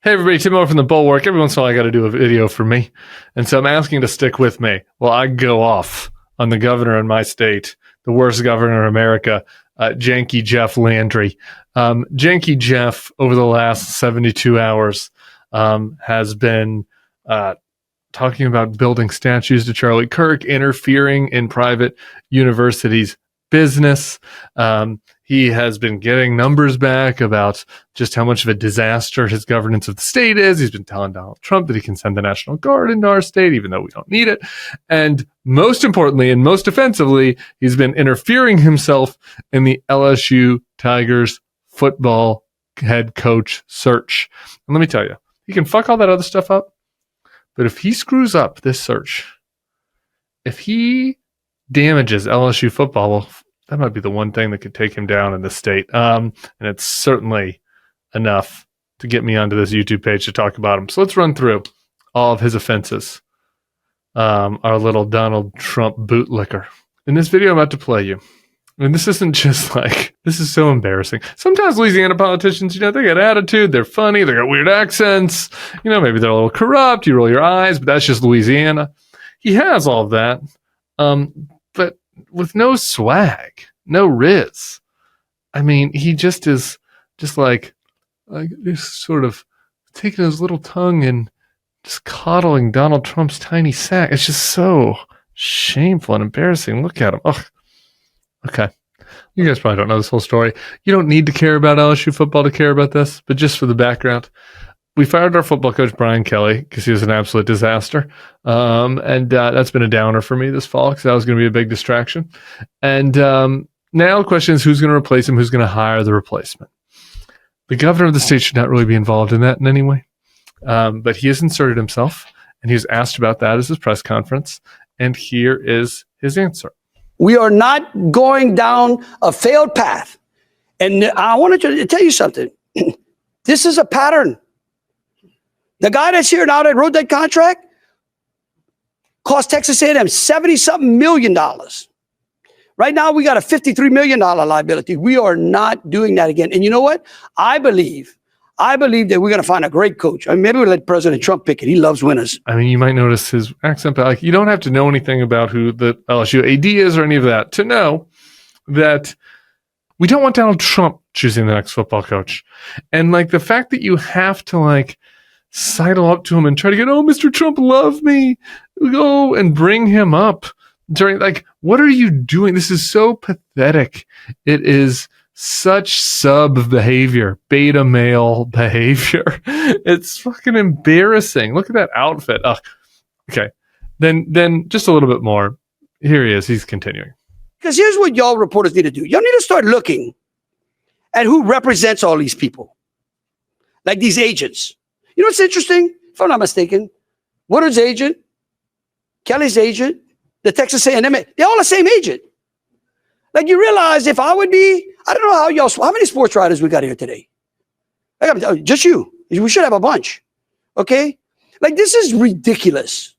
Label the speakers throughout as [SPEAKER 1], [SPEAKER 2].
[SPEAKER 1] Hey everybody, Tim over from the Bulwark. Every once in a while I got to do a video for me. And so I'm asking to stick with me while I go off on the governor in my state, the worst governor in America, Janky Jeff Landry. Janky Jeff, over the last 72 hours, has been talking about building statues to Charlie Kirk, interfering in private universities' business. He has been getting numbers back about just how much of a disaster his governance of the state is. He's been telling Donald Trump that he can send the National Guard into our state, even though we don't need it. And most importantly, and most offensively, he's been interfering himself in the LSU Tigers football head coach search. And let me tell you, he can fuck all that other stuff up. But if he screws up this search, if he damages LSU football, well, that might be the one thing that could take him down in the state. And it's certainly enough to get me onto this YouTube page to talk about him. So let's run through all of his offenses. Our little Donald Trump bootlicker. In this video I'm about to play you, and this isn't just like, this is so embarrassing. Sometimes Louisiana politicians, they got attitude, they're funny, they got weird accents, maybe they're a little corrupt, you roll your eyes, but that's just Louisiana. He has all of that. But with no swag, no riz. I mean, he just is just like this sort of taking his little tongue and just coddling Donald Trump's tiny sack. It's just so shameful and embarrassing. Look at him. Ugh. Okay. You guys probably don't know this whole story. You don't need to care about LSU football to care about this, but just for the background, we fired our football coach, Brian Kelly, because he was an absolute disaster. And that's been a downer for me this fall because that was going to be a big distraction. And now the question is, who's going to replace him? Who's going to hire the replacement? The governor of the state should not really be involved in that in any way. But he has inserted himself, and he was asked about that at his press conference. And here is his answer.
[SPEAKER 2] We are not going down a failed path. And I wanted to tell you something. This is a pattern. The guy that's here now that wrote that contract cost Texas A&M $70-something million. Right now, we got a $53 million liability. We are not doing that again. And you know what? I believe that we're going to find a great coach. I mean, maybe we'll let President Trump pick it. He loves winners.
[SPEAKER 1] I mean, you might notice his accent, but you don't have to know anything about who the LSU AD is or any of that to know that we don't want Donald Trump choosing the next football coach. And the fact that you have to sidle up to him and try to get, oh, Mr. Trump, love me. Go and bring him up during, what are you doing? This is so pathetic. It is such sub behavior, beta male behavior. It's fucking embarrassing. Look at that outfit. Ugh. Okay. Then just a little bit more. Here he is. He's continuing.
[SPEAKER 2] Because here's what y'all reporters need to do. Y'all need to start looking at who represents all these people. Like these agents. You know what's interesting? If I'm not mistaken, Woodard's agent, Kelly's agent, the Texas A&M, they're all the same agent. You realize if I would be, I don't know how many sports writers we got here today? Just you. We should have a bunch. Okay? This is ridiculous.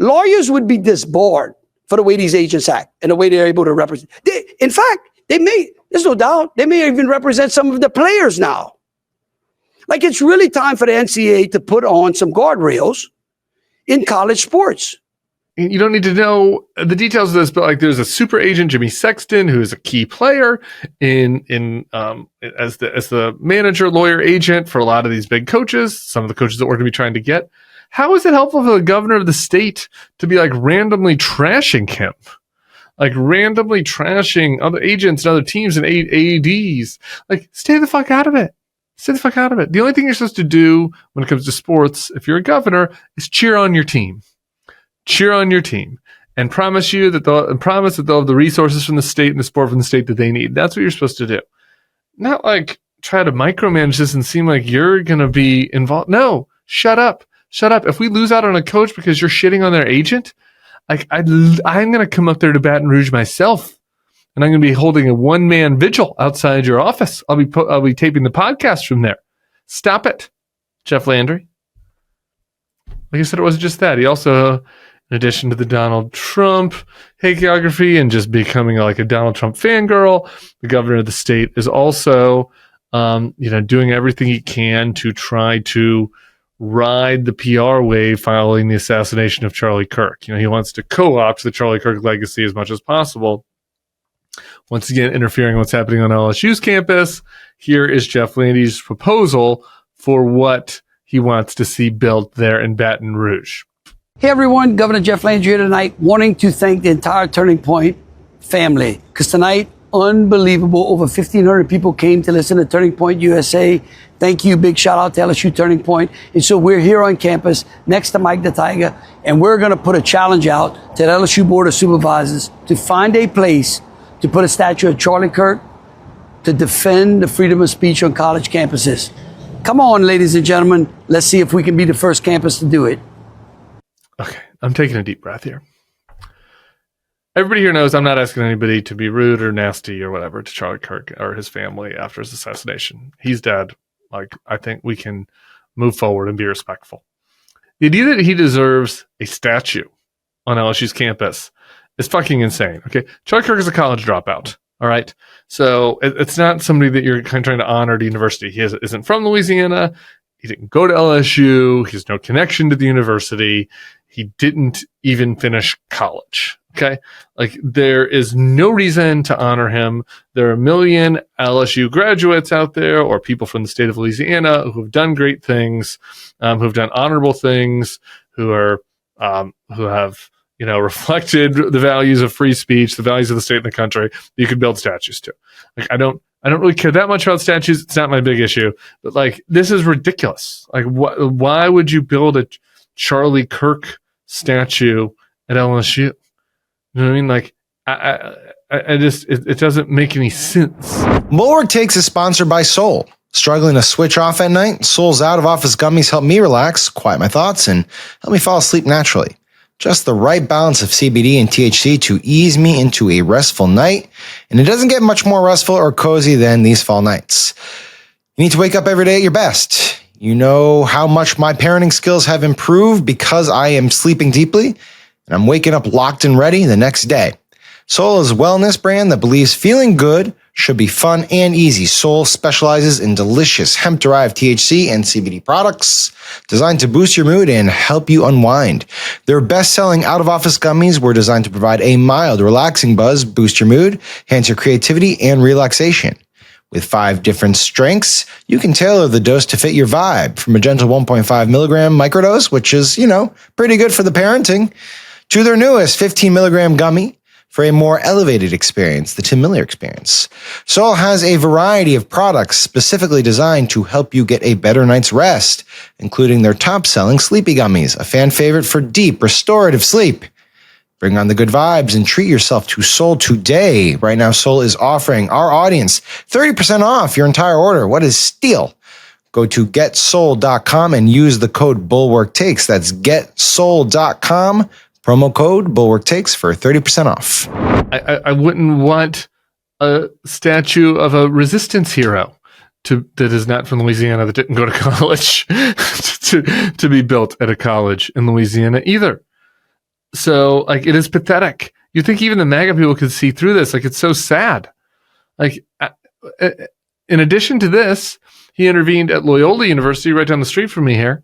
[SPEAKER 2] Lawyers would be disbarred for the way these agents act and the way they're able to represent. In fact, there's no doubt, they may even represent some of the players now. It's really time for the NCAA to put on some guardrails in college sports.
[SPEAKER 1] You don't need to know the details of this, but there's a super agent, Jimmy Sexton, who is a key player as the manager, lawyer, agent for a lot of these big coaches, some of the coaches that we're going to be trying to get. How is it helpful for the governor of the state to be randomly trashing him? Randomly trashing other agents and other teams and AADs? Stay the fuck out of it. Stay the fuck out of it. The only thing you're supposed to do when it comes to sports, if you're a governor, is cheer on your team. Cheer on your team and promise that they'll have the resources from the state and the support from the state that they need. That's what you're supposed to do. Not try to micromanage this and seem like you're going to be involved. No, shut up. Shut up. If we lose out on a coach because you're shitting on their agent, I'm going to come up there to Baton Rouge myself. And I'm going to be holding a one-man vigil outside your office. I'll be taping the podcast from there. Stop it, Jeff Landry. Like I said, it wasn't just that. He also, in addition to the Donald Trump hagiography and just becoming a Donald Trump fangirl, the governor of the state is also doing everything he can to try to ride the PR wave following the assassination of Charlie Kirk. He wants to co-opt the Charlie Kirk legacy as much as possible. Once again, interfering in what's happening on LSU's campus. Here is Jeff Landy's proposal for what he wants to see built there in Baton Rouge.
[SPEAKER 2] Hey everyone, Governor Jeff Landry here tonight, wanting to thank the entire Turning Point family. Because tonight, unbelievable, over 1,500 people came to listen to Turning Point USA. Thank you, big shout out to LSU Turning Point. And so we're here on campus next to Mike the Tiger, and we're going to put a challenge out to the LSU Board of Supervisors to find a place to put a statue of Charlie Kirk to defend the freedom of speech on college campuses. Come on, ladies and gentlemen, let's see if we can be the first campus to do it.
[SPEAKER 1] Okay, I'm taking a deep breath here. Everybody here knows I'm not asking anybody to be rude or nasty or whatever to Charlie Kirk or his family after his assassination. He's dead. I think we can move forward and be respectful. The idea that he deserves a statue on LSU's campus is fucking insane. Okay, Charlie Kirk is a college dropout. All right, so it's not somebody that you're kind of trying to honor at a university. He isn't from Louisiana. He didn't go to LSU. He has no connection to the university. He didn't even finish college. Okay. There is no reason to honor him. There are a million LSU graduates out there or people from the state of Louisiana who have done great things, who have done honorable things, who have, reflected the values of free speech, the values of the state and the country that you could build statues to. I don't really care that much about statues. It's not my big issue, but this is ridiculous. Why would you build a Charlie Kirk statue at LSU? You know what I mean? It doesn't make any sense.
[SPEAKER 3] Bulwark Takes is sponsored by Soul. Struggling to switch off at night? Soul's out-of-office gummies help me relax, quiet my thoughts, and help me fall asleep naturally. Just the right balance of CBD and THC to ease me into a restful night, and it doesn't get much more restful or cozy than these fall nights. You need to wake up every day at your best. You know how much my parenting skills have improved because I am sleeping deeply, and I'm waking up locked and ready the next day. Soul is a wellness brand that believes feeling good should be fun and easy. Soul specializes in delicious hemp-derived THC and CBD products designed to boost your mood and help you unwind. Their best-selling out-of-office gummies were designed to provide a mild, relaxing buzz, boost your mood, enhance your creativity, and relaxation. With 5 different strengths, you can tailor the dose to fit your vibe, from a gentle 1.5 milligram microdose, which is, pretty good for the parenting, to their newest 15 milligram gummy for a more elevated experience, the Tim Miller experience. Soul has a variety of products specifically designed to help you get a better night's rest, including their top-selling Sleepy Gummies, a fan favorite for deep, restorative sleep. Bring on the good vibes and treat yourself to Soul today. Right now, Soul is offering our audience 30% off your entire order. What is steal? Go to getsoul.com and use the code BulwarkTakes. That's getsoul.com. Promo code BulwarkTakes for 30% off.
[SPEAKER 1] I wouldn't want a statue of a resistance hero that is not from Louisiana, that didn't go to college, to be built at a college in Louisiana either. So, it is pathetic. You think even the MAGA people could see through this? It's so sad. In addition to this, he intervened at Loyola University, right down the street from me here,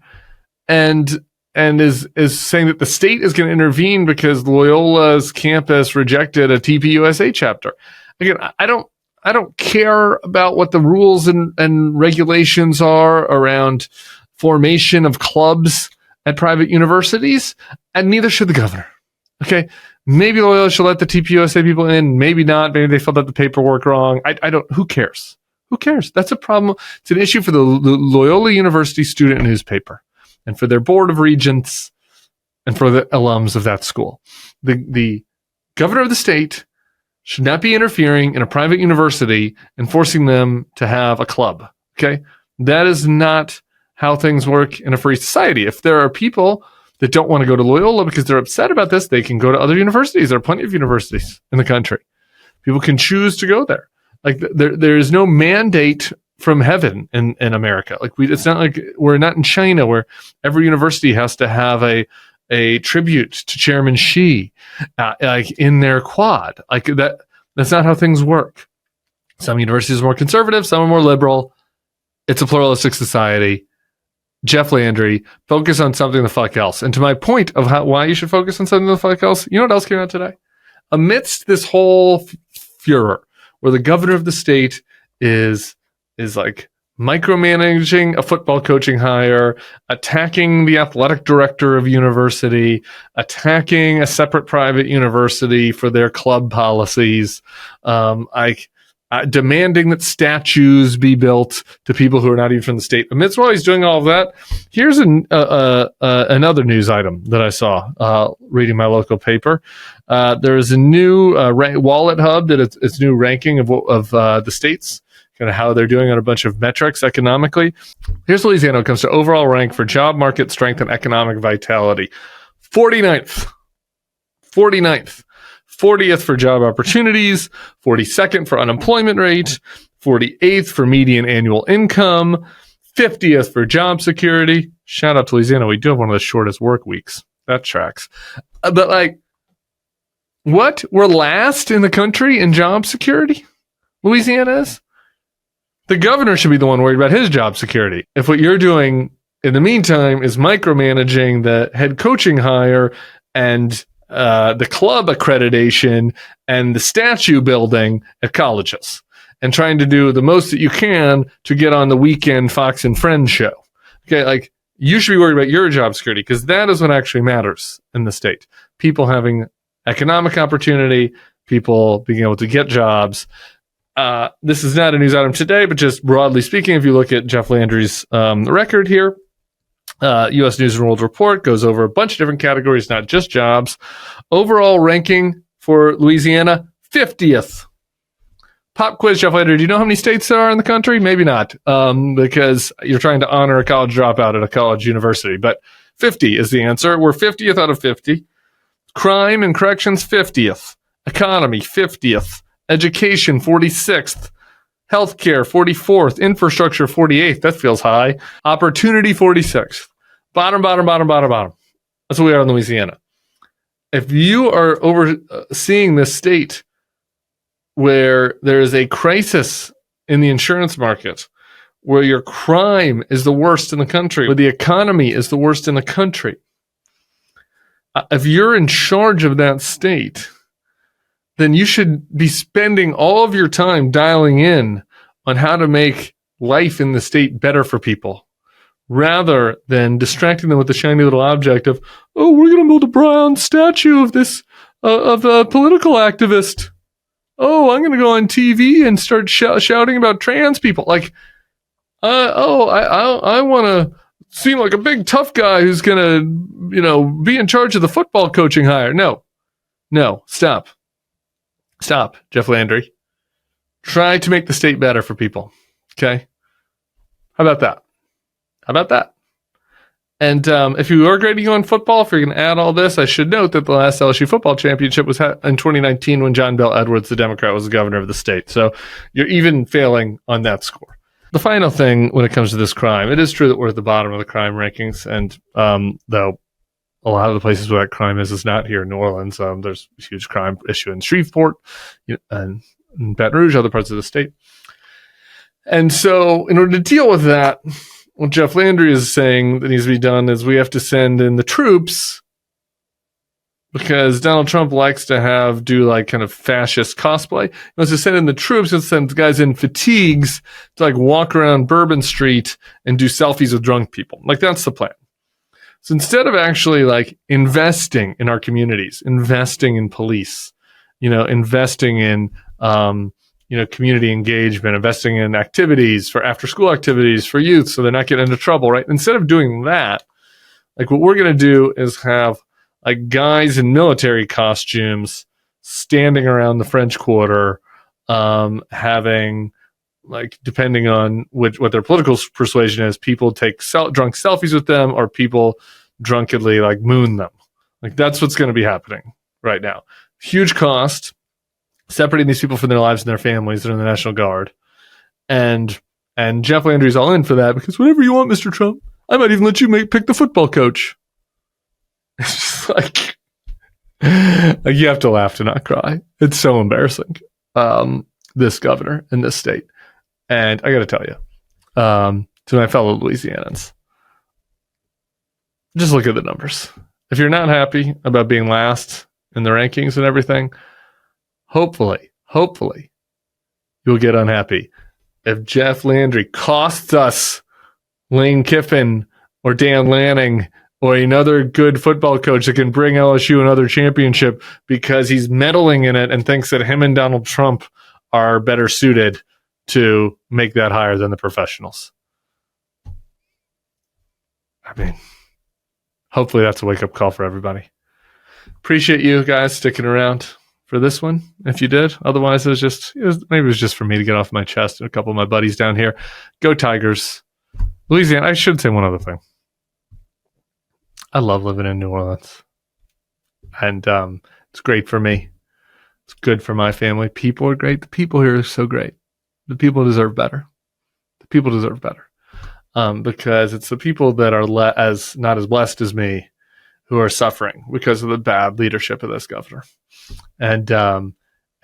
[SPEAKER 1] and is saying that the state is going to intervene because Loyola's campus rejected a TPUSA chapter. Again, I don't care about what the rules and regulations are around formation of clubs at private universities, and neither should the governor. Okay, maybe Loyola should let the TPUSA people in, maybe not. Maybe they filled out the paperwork wrong. I don't. Who cares? Who cares? That's a problem. It's an issue for the Loyola University student newspaper, and for their board of regents, and for the alums of that school. The governor of the state should not be interfering in a private university and forcing them to have a club. Okay? That is not how things work in a free society. If there are people that don't want to go to Loyola because they're upset about this, they can go to other universities. There are plenty of universities in the country. People can choose to go there. There is no mandate from heaven in America. It's not like we're not in China where every university has to have a tribute to Chairman Xi, in their quad. That's not how things work. Some universities are more conservative, some are more liberal. It's a pluralistic society. Jeff Landry, focus on something the fuck else. And to my point of why you should focus on something the fuck else, you know what else came out today? Amidst this whole furor, where the governor of the state is like micromanaging a football coaching hire, attacking the athletic director of university, attacking a separate private university for their club policies, demanding that statues be built to people who are not even from the state. Amidst while he's doing all of that, here's another news item that I saw reading my local paper. There is a new Wallet Hub that it's new ranking of the states, kind of how they're doing on a bunch of metrics economically. Here's Louisiana when it comes to overall rank for job market strength and economic vitality. 49th. 40th for job opportunities, 42nd for unemployment rate, 48th for median annual income, 50th for job security. Shout out to Louisiana. We do have one of the shortest work weeks. That tracks. But like, what? We're last in the country in job security? Louisiana is? The governor should be the one worried about his job security. If what you're doing in the meantime is micromanaging the head coaching hire and the club accreditation and the statue building at colleges, and trying to do the most that you can to get on the weekend Fox and Friends show. Okay, like, you should be worried about your job security, because that is what actually matters in the state. People having economic opportunity, people being able to get jobs. This is not a news item today, but just broadly speaking, if you look at Jeff Landry's record here, U.S. News and World Report goes over a bunch of different categories, not just jobs. Overall ranking for Louisiana, 50th. Pop quiz, Jeff Landry. Do you know how many states there are in the country? Maybe not, because you're trying to honor a college dropout at a college university. But 50 is the answer. We're 50th out of 50. Crime and corrections, 50th. Economy, 50th. Education, 46th. Healthcare, 44th. Infrastructure, 48th. That feels high. Opportunity, 46th. Bottom. That's what we are in Louisiana. If you are overseeing this state where there is a crisis in the insurance market, where your crime is the worst in the country, where the economy is the worst in the country, if you're in charge of that state, then you should be spending all of your time dialing in on how to make life in the state better for people, rather than distracting them with the shiny little object of, oh, we're going to build a bronze statue of this, of a political activist. Oh, I'm going to go on TV and start shouting about trans people. Like, I want to seem like a big tough guy who's going to, be in charge of the football coaching hire. No, stop, Jeff Landry. Try to make the state better for people. Okay? How about that? And if you are grading on football, if you're going to add all this, I should note that the last LSU football championship was in 2019 when John Bell Edwards, the Democrat, was the governor of the state. So you're even failing on that score. The final thing when it comes to this crime, it is true that we're at the bottom of the crime rankings. And though a lot of the places where that crime is not here in New Orleans, there's a huge crime issue in Shreveport and in Baton Rouge, other parts of the state. And so in order to deal with that, what Jeff Landry is saying that needs to be done is we have to send in the troops, because Donald Trump likes to do like kind of fascist cosplay. He wants to send in the troops and send guys in fatigues to like walk around Bourbon Street and do selfies with drunk people. Like, that's the plan. So instead of actually like investing in our communities, investing in police, investing in community engagement, investing in activities for after-school activities for youth so they're not getting into trouble, right? Instead of doing that, like, what we're going to do is have like guys in military costumes standing around the French Quarter, having, like, depending on what their political persuasion is, people take drunk selfies with them, or people drunkenly like moon them. Like, that's what's going to be happening right now. Huge cost. Separating these people from their lives and their families that are in the National Guard. And Jeff Landry's all in for that, because whatever you want, Mr. Trump, I might even let you pick the football coach. It's just like you have to laugh to not cry. It's so embarrassing, this governor in this state. And I got to tell you, To my fellow Louisianans, just look at the numbers. If you're not happy about being last in the rankings and everything, hopefully, you'll get unhappy. If Jeff Landry costs us Lane Kiffin or Dan Lanning or another good football coach that can bring LSU another championship because he's meddling in it and thinks that him and Donald Trump are better suited to make that higher than the professionals. I mean, hopefully that's a wake-up call for everybody. Appreciate you guys sticking around for this one, if you did. Otherwise, maybe it was just for me to get off my chest and a couple of my buddies down here. Go Tigers. Louisiana, I should say one other thing. I love living in New Orleans. And it's great for me. It's good for my family. People are great. The people here are so great. The people deserve better. Because it's the people that are not as blessed as me who are suffering because of the bad leadership of this governor. And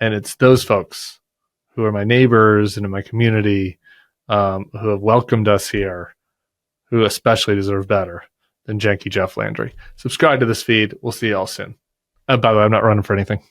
[SPEAKER 1] it's those folks who are my neighbors and in my community who have welcomed us here who especially deserve better than janky Jeff Landry. Subscribe to this feed. We'll see y'all soon. By the way, I'm not running for anything.